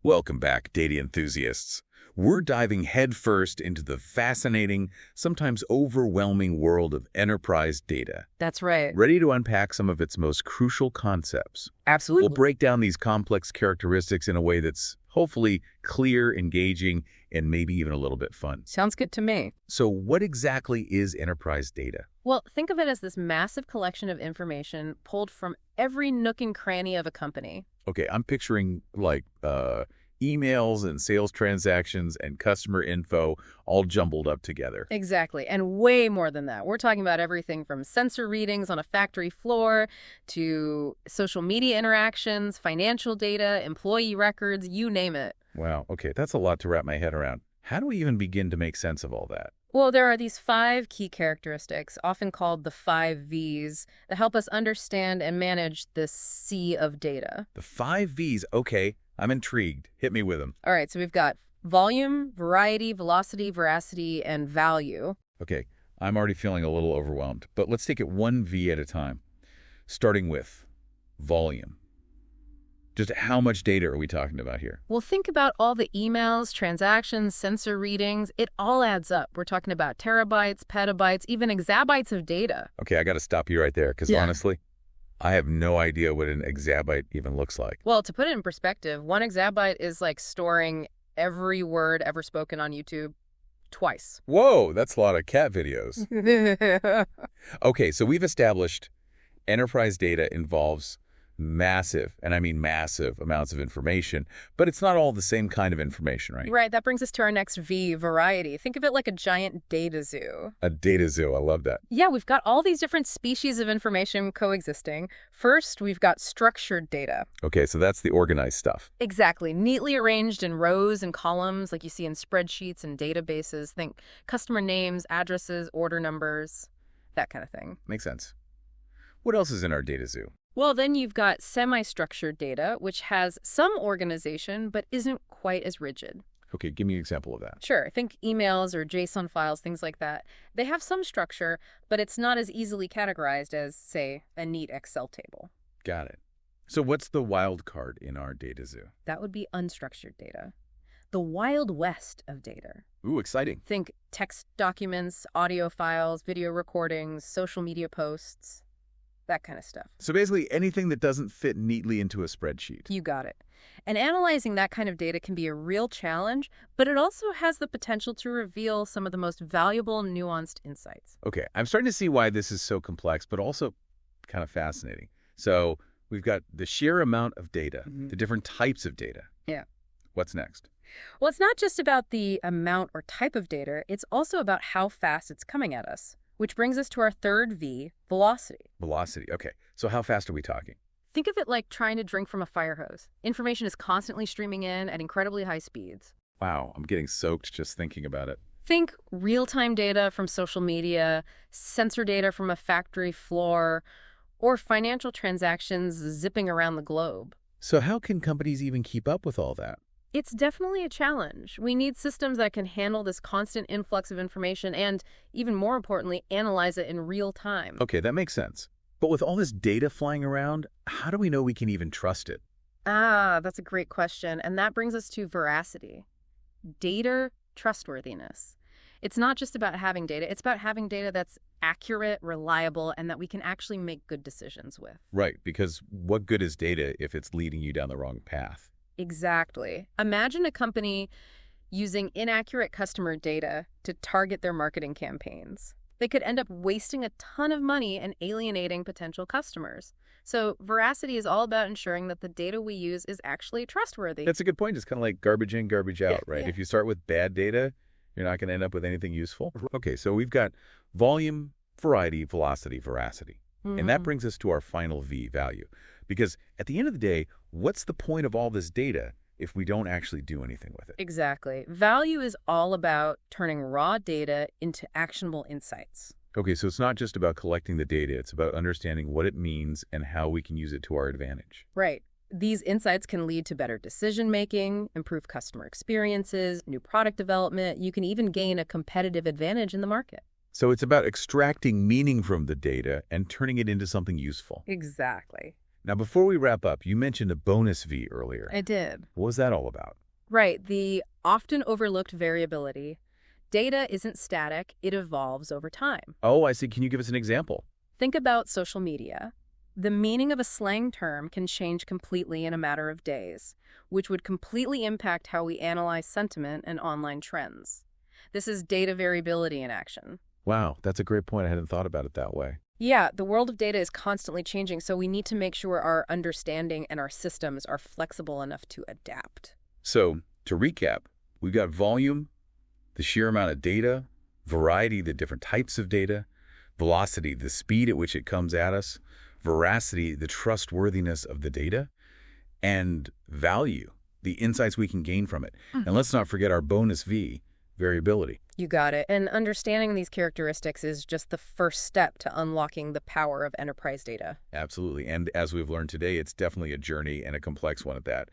Welcome back, data enthusiasts. We're diving headfirst into the fascinating, sometimes overwhelming world of enterprise data, That's right. ready to unpack some of its most crucial concepts. We'll Absolutely. break down these complex characteristics in a way that's hopefully clear, engaging, and maybe even a little bit fun. Sounds good to me. So what exactly is enterprise data? Well, think of it as this massive collection of information pulled from every nook and cranny of a company. Okay, I'm picturing like emails and sales transactions and customer info all jumbled up together. Exactly. And way more than that. We're talking about everything from sensor readings on a factory floor to social media interactions, financial data, employee records, you name it. Wow, okay, that's a lot to wrap my head around. How do we even begin to make sense of all that? Well, there are these 5 key characteristics, often called the 5 V's, that help us understand and manage this sea of data. The 5 V's, okay, I'm intrigued. Hit me with them. All right, so we've got volume, variety, velocity, veracity, and value. Okay, I'm already feeling a little overwhelmed, but let's take it one V at a time. Starting with volume. Just how much data are we talking about here? Well, think about all the emails, transactions, sensor readings. It all adds up. We're talking about terabytes, petabytes, even exabytes of data. Okay, I got to stop you right there, because Yeah. honestly, I have no idea what an exabyte even looks like. Well, to put it in perspective, 1 exabyte is like storing every word ever spoken on YouTube twice. Whoa, that's a lot of cat videos. Okay, so we've established enterprise data involves massive, and I mean massive, amounts of information, but it's not all the same kind of information, right? Right, that brings us to our next V, variety. Think of it like a giant data zoo. A data zoo, I love that. Yeah, we've got all these different species of information coexisting. First, we've got structured data. Okay, so that's the organized stuff. Exactly. Neatly arranged in rows and columns like you see in spreadsheets and databases. Think customer names, addresses, order numbers, that kind of thing. Makes sense. What else is in our data zoo? Well, then you've got semi-structured data, which has some organization but isn't quite as rigid. Okay, give me an example of that. Sure, think emails or JSON files, things like that. They have some structure, but it's not as easily categorized as, say, a neat Excel table. Got it. So what's the wild card in our data zoo? That would be unstructured data. The Wild West of data. Ooh, exciting. Think text documents, audio files, video recordings, social media posts, that kind of stuff. So basically anything that doesn't fit neatly into a spreadsheet. You got it. And analyzing that kind of data can be a real challenge, but it also has the potential to reveal some of the most valuable, nuanced insights. Okay, I'm starting to see why this is so complex, but also kind of fascinating. So we've got the sheer amount of data, the different types of data. Yeah. What's next? Well, it's not just about the amount or type of data, it's also about how fast it's coming at us. Which brings us to our third V, velocity. Velocity. Okay, so how fast are we talking? Think of it like trying to drink from a fire hose. Information is constantly streaming in at incredibly high speeds. Wow, I'm getting soaked just thinking about it. Think real-time data from social media, sensor data from a factory floor, or financial transactions zipping around the globe. So how can companies even keep up with all that? It's definitely a challenge. We need systems that can handle this constant influx of information and, even more importantly, analyze it in real time. Okay, that makes sense. But with all this data flying around, how do we know we can even trust it? That's a great question. And that brings us to veracity. Data trustworthiness. It's not just about having data. It's about having data that's accurate, reliable, and that we can actually make good decisions with. Right, because what good is data if it's leading you down the wrong path? Exactly. Imagine a company using inaccurate customer data to target their marketing campaigns. They could end up wasting a ton of money and alienating potential customers. So veracity is all about ensuring that the data we use is actually trustworthy. That's a good point. It's kind of like garbage in, garbage out, right? Yeah. If you start with bad data, you're not going to end up with anything useful. Okay, so we've got volume, variety, velocity, veracity. And that brings us to our final V, value. Because at the end of the day, what's the point of all this data if we don't actually do anything with it? Exactly. Value is all about turning raw data into actionable insights. Okay, so it's not just about collecting the data. It's about understanding what it means and how we can use it to our advantage. Right. These insights can lead to better decision-making, improve customer experiences, new product development. You can even gain a competitive advantage in the market. So it's about extracting meaning from the data and turning it into something useful. Exactly. Now, before we wrap up, you mentioned a bonus V earlier. I did. What was that all about? Right, the often overlooked variability. Data isn't static, it evolves over time. Oh, I see. Can you give us an example? Think about social media. The meaning of a slang term can change completely in a matter of days, which would completely impact how we analyze sentiment and online trends. This is data variability in action. Wow, that's a great point. I hadn't thought about it that way. Yeah, the world of data is constantly changing, so we need to make sure our understanding and our systems are flexible enough to adapt. So, to recap, we've got volume, the sheer amount of data, variety, the different types of data, velocity, the speed at which it comes at us, veracity, the trustworthiness of the data, and value, the insights we can gain from it. And let's not forget our bonus V, variability. You got it. And understanding these characteristics is just the first step to unlocking the power of enterprise data. Absolutely. And as we've learned today, it's definitely a journey and a complex one at that,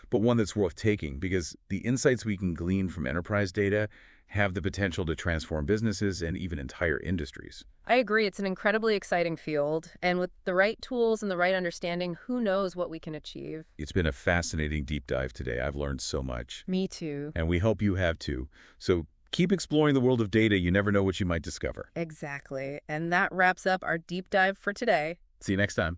but one that's worth taking because the insights we can glean from enterprise data have the potential to transform businesses and even entire industries. I agree. It's an incredibly exciting field. And with the right tools and the right understanding, who knows what we can achieve. It's been a fascinating deep dive today. I've learned so much. Me too. And we hope you have too. So keep exploring the world of data. You never know what you might discover. Exactly. And that wraps up our deep dive for today. See you next time.